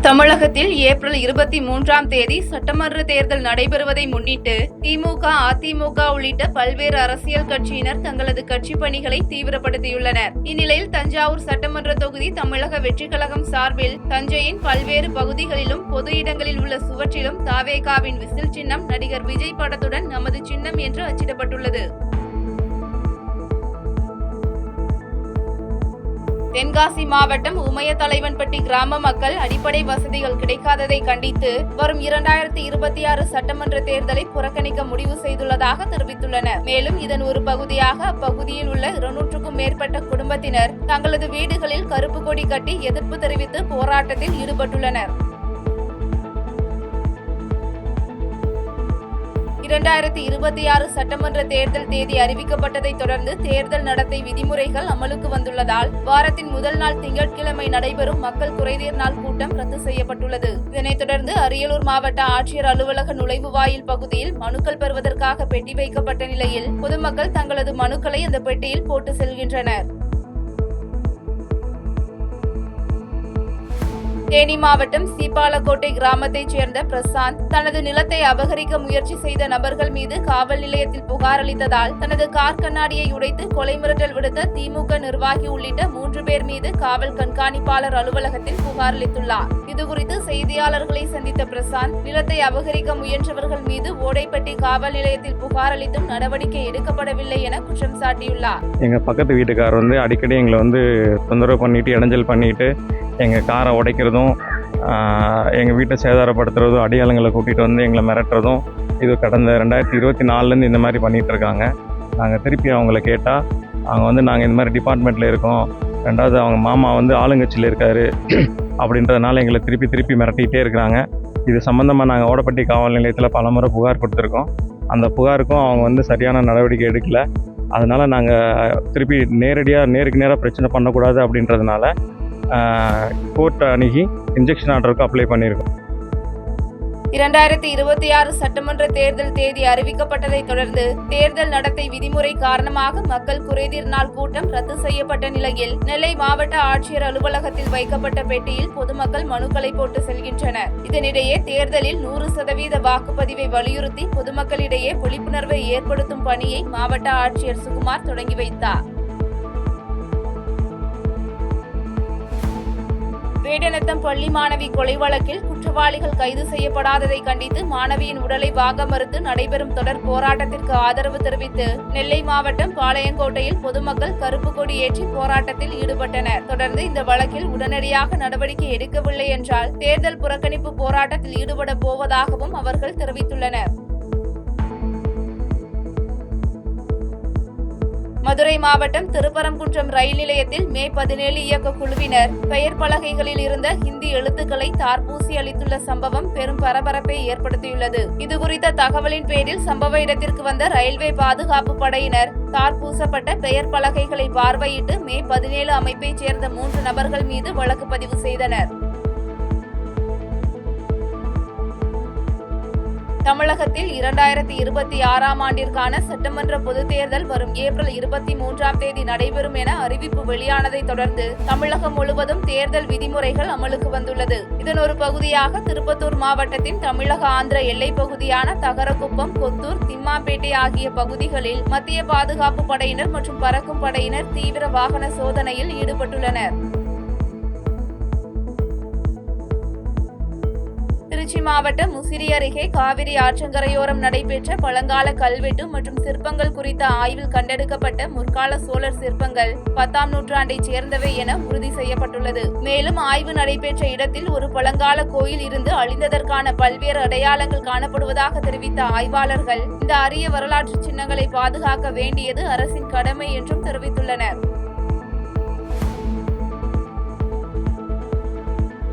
தமிழகத்தில் ஏப்ரல் 23 சட்டமன்ற தேர்தல் நடைபெறுவதை முன்னிட்டு திமுக, அதிமுக உள்ளிட்ட பல்வேறு அரசியல் கட்சியினர் தங்களது கட்சி பணிகளை தீவிரப்படுத்தியுள்ளனர். இந்நிலையில் தஞ்சாவூர் சட்டமன்ற தொகுதி தமிழக வெற்றிக் கழகம் சார்பில் தஞ்சையின் பல்வேறு பகுதிகளிலும் பொது இடங்களில் உள்ள சுவற்றிலும் தாவேகாவின் விசில் சின்னம், நடிகர் விஜய் படத்துடன் நமது சின்னம் என்று அச்சிடப்பட்டுள்ளது. தென்காசி மாவட்டம் உமையத்தலைவன்பட்டி கிராம மக்கள் அடிப்படை வசதிகள் கிடைக்காததை கண்டித்து வரும் 2026 சட்டமன்ற தேர்தலை புறக்கணிக்க முடிவு செய்துள்ளதாக தெரிவித்துள்ளனர். மேலும் இதன் ஒரு பகுதியாக அப்பகுதியில் உள்ள 200க்கும் மேற்பட்ட குடும்பத்தினர் தங்களது வீடுகளில் கருப்பு கொடி கட்டி எதிர்ப்பு தெரிவித்து போராட்டத்தில் ஈடுபட்டுள்ளனர். 2026 சட்டமன்ற தேர்தல் தேதி அறிவிக்கப்பட்டதை தொடர்ந்து தேர்தல் நடத்தை விதிமுறைகள் அமலுக்கு வந்துள்ளதால் வாரத்தின் முதல் நாள் திங்கட்கிழமை நடைபெறும் மக்கள் குறைதீர் நாள் கூட்டம் ரத்து செய்யப்பட்டுள்ளது. இதனைத் தொடர்ந்து அரியலூர் மாவட்ட ஆட்சியர் அலுவலக நுழைவு வாயில் பகுதியில் மனுக்கள் பெறுவதற்காக பெட்டி வைக்கப்பட்ட நிலையில் பொதுமக்கள் தங்களது மனுக்களை அந்த பெட்டியில் போட்டு செல்கின்றனர். தேனி மாவட்டம் சீப்பாலக்கோட்டை கிராமத்தைச் சேர்ந்த பிரசாந்த் தனது நிலத்தை அபகரிக்க முயற்சி செய்த நபர்கள் மீது காவல் நிலையத்தில் புகார் அளித்ததால் தனது கார் கண்ணாடியை உடைத்து கொலை மிரட்டல் விடுத்த திமுக நிர்வாகி உள்ளிட்ட 3 பேர் மீது காவல் கண்காணிப்பாளர் அலுவலகத்தில் புகார் அளித்துள்ளார். இதுகுறித்து செய்தியாளர்களை சந்தித்த பிரசாந்த், நிலத்தை அபகரிக்க முயன்றவர்கள் மீது ஓடைப்பட்டி காவல் நிலையத்தில் புகார் அளித்தும் நடவடிக்கை எடுக்கப்படவில்லை என குற்றம் சாட்டியுள்ளார். எங்க பக்கத்து வீட்டுக்காரர் அடிக்கடி எங்களை தொந்தரவு பண்ணிட்டு இடைஞ்சல் பண்ணிட்டு எங்கள் காரை உடைக்கிறதும், எங்கள் வீட்டை சேதாரப்படுத்துறதும், அடியாளங்களை கூட்டிகிட்டு எங்களை மிரட்டுறதும் இது கடந்த 2024 இந்த மாதிரி பண்ணிகிட்டு இருக்காங்க. நாங்கள் திருப்பி அவங்கள கேட்டால் அவங்க நாங்கள் இந்த மாதிரி டிபார்ட்மெண்ட்டில் இருக்கோம், ரெண்டாவது அவங்க மாமா ஆளுங்கட்சியில் இருக்கார் அப்படின்றதுனால எங்களை திருப்பி மிரட்டிகிட்டே இருக்கிறாங்க. இது சம்மந்தமாக நாங்கள் ஓடப்பட்டி காவல் நிலையத்தில் பலமுறை புகார் கொடுத்துருக்கோம். அந்த புகாருக்கும் அவங்க சரியான நடவடிக்கை எடுக்கலை. அதனால் நாங்கள் திருப்பி நேருக்கு நேராக பிரச்சனை பண்ணக்கூடாது அப்படின்றதுனால கோர்ட் அணுகி இன்ஜெக்ஷன் ஆர்டருக்கு அப்ளை பண்ணியிருக்கோம். 2026 சட்டமன்ற தேர்தல் தேதி அறிவிக்கப்பட்டதை தொடர்ந்து தேர்தல் நடத்தை விதிமுறை காரணமாக மக்கள் குறைதீர் நாள் கூட்டம் ரத்து செய்யப்பட்ட நிலையில் நெல்லை மாவட்ட ஆட்சியர் அலுவலகத்தில் வைக்கப்பட்ட பெட்டியில் பொதுமக்கள் மனுக்களை போட்டு செல்கின்றனர். இதனிடையே தேர்தலில் 100% வாக்குப்பதிவை வலியுறுத்தி பொதுமக்களிடையே விழிப்புணர்வை ஏற்படுத்தும் பணியை மாவட்ட ஆட்சியர் சுகுமார் தொடங்கி வைத்தார். வேடநத்தம் பள்ளி மாணவி கொலை வழக்கில் குற்றவாளிகள் கைது செய்யப்படாததை கண்டித்து மாணவியின் உடலை வாங்க மறுத்து நடைபெறும் தொடர் போராட்டத்திற்கு ஆதரவு தெரிவித்து நெல்லை மாவட்டம் பாளையங்கோட்டையில் பொதுமக்கள் கருப்பு கொடி ஏற்றி போராட்டத்தில் ஈடுபட்டனர். தொடர்ந்து இந்த வழக்கில் உடனடியாக நடவடிக்கை எடுக்கவில்லை என்றால் தேர்தல் புறக்கணிப்பு போராட்டத்தில் ஈடுபட போவதாகவும் அவர்கள் தெரிவித்துள்ளனர். மதுரை மாவட்டம் திருப்பரங்குன்றம் ரயில் நிலையத்தில் மே 17 இயக்க குழுவினர் பெயர் பலகைகளில் இருந்த ஹிந்தி எழுத்துக்களை தார்பூசி அளித்துள்ள சம்பவம் பெரும் பரபரப்பை ஏற்படுத்தியுள்ளது. இதுகுறித்த தகவலின் பேரில் சம்பவ இடத்திற்கு வந்த ரயில்வே பாதுகாப்பு படையினர் தார்பூசப்பட்ட பெயர் பலகைகளை பார்வையிட்டு மே 17 அமைப்பைச் சேர்ந்த 3 நபர்கள் மீது வழக்கு பதிவு செய்தனர். தமிழகத்தில் 2026 ஆண்டிற்கான சட்டமன்ற பொதுத் தேர்தல் வரும் ஏப்ரல் 23 நடைபெறும் என அறிவிப்பு வெளியானதை தொடர்ந்து தமிழகம் முழுவதும் தேர்தல் விதிமுறைகள் அமலுக்கு வந்துள்ளது. இதன் ஒரு பகுதியாக திருப்பத்தூர் மாவட்டத்தின் தமிழக ஆந்திர எல்லைப் பகுதியான தகரகுப்பம், கொத்தூர், திம்மாம்பேட்டை ஆகிய பகுதிகளில் மத்திய பாதுகாப்பு படையினர் மற்றும் பறக்கும் படையினர் தீவிர வாகன சோதனையில் ஈடுபட்டுள்ளனர். திருச்சி மாவட்டம் முசிறி அருகே காவிரி ஆற்றங்கரையோரம் நடைபெற்ற பழங்கால கல்வெட்டு மற்றும் சிற்பங்கள் குறித்த ஆய்வில் கண்டெடுக்கப்பட்ட முற்கால சோழர் சிற்பங்கள் 10ஆம் நூற்றாண்டைச் சேர்ந்தவை என உறுதி செய்யப்பட்டுள்ளது. மேலும் ஆய்வு நடைபெற்ற இடத்தில் ஒரு பழங்கால கோயில் இருந்து அழிந்ததற்கான பல்வேறு அடையாளங்கள் காணப்படுவதாக தெரிவித்த ஆய்வாளர்கள் இந்த அரிய வரலாற்று சின்னங்களை பாதுகாக்க வேண்டியது அரசின் கடமை என்றும் தெரிவித்துள்ளனர்.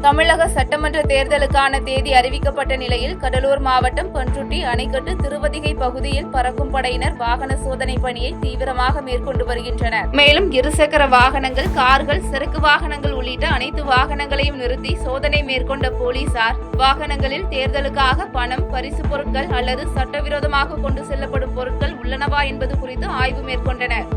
தமிழக சட்டமன்ற தேர்தலுக்கான தேதி அறிவிக்கப்பட்ட நிலையில் கடலூர் மாவட்டம் பண்ருட்டி, அணைக்கட்டு, திருவதிகை பகுதியில் பறக்கும் படையினர் வாகன சோதனை பணியை தீவிரமாக மேற்கொண்டு வருகின்றனர். மேலும் இருசக்கர வாகனங்கள், கார்கள், சரக்கு வாகனங்கள் உள்ளிட்ட அனைத்து வாகனங்களையும் நிறுத்தி சோதனை மேற்கொண்ட போலீசார் வாகனங்களில் தேர்தலுக்காக பணம், பரிசு பொருட்கள் அல்லது சட்டவிரோதமாக கொண்டு செல்லப்படும் பொருட்கள் உள்ளனவா என்பது குறித்து ஆய்வு மேற்கொண்டனர்.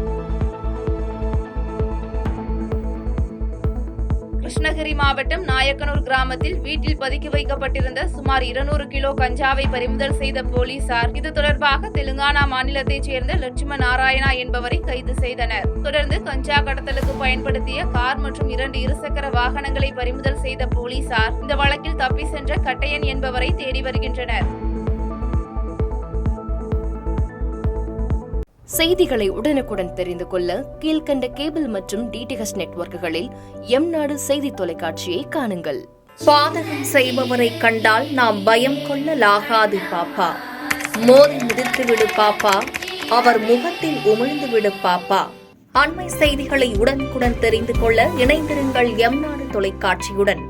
கிருஷ்ணகிரி மாவட்டம் நாயக்கனூர் கிராமத்தில் வீட்டில் பதுக்கி வைக்கப்பட்டிருந்த சுமார் 200 கிலோ கஞ்சாவை பறிமுதல் செய்த போலீசார் இது தொடர்பாக தெலுங்கானா மாநிலத்தைச் சேர்ந்த லட்சுமண நாராயணா என்பவரை கைது செய்தனர். தொடர்ந்து கஞ்சா கடத்தலுக்கு பயன்படுத்திய கார் மற்றும் 2 இருசக்கர வாகனங்களை பறிமுதல் செய்த போலீசார் இந்த வழக்கில் தப்பி சென்ற கட்டையன் என்பவரை தேடி வருகின்றனர். செய்திகளை உடனுக்குடன் தெரிந்து கொள்ள கீழ்க்கண்ட கேபிள் மற்றும் டிடிஎச் நெட்வொர்க்குகளில் எம்நாடு செய்தி தொலைக்காட்சியை காணுங்கள். பாதகம் செய்பவரை கண்டால் நாம் பயம் கொள்ளலாகாது பாப்பா. மோதி மிதித்துவிடு பாப்பா, அவர் முகத்தில் உமிழ்ந்துவிடு பாப்பா. அண்மை செய்திகளை உடனுக்குடன் தெரிந்து கொள்ள இணைந்திருங்கள் எம்நாடு தொலைக்காட்சியுடன்.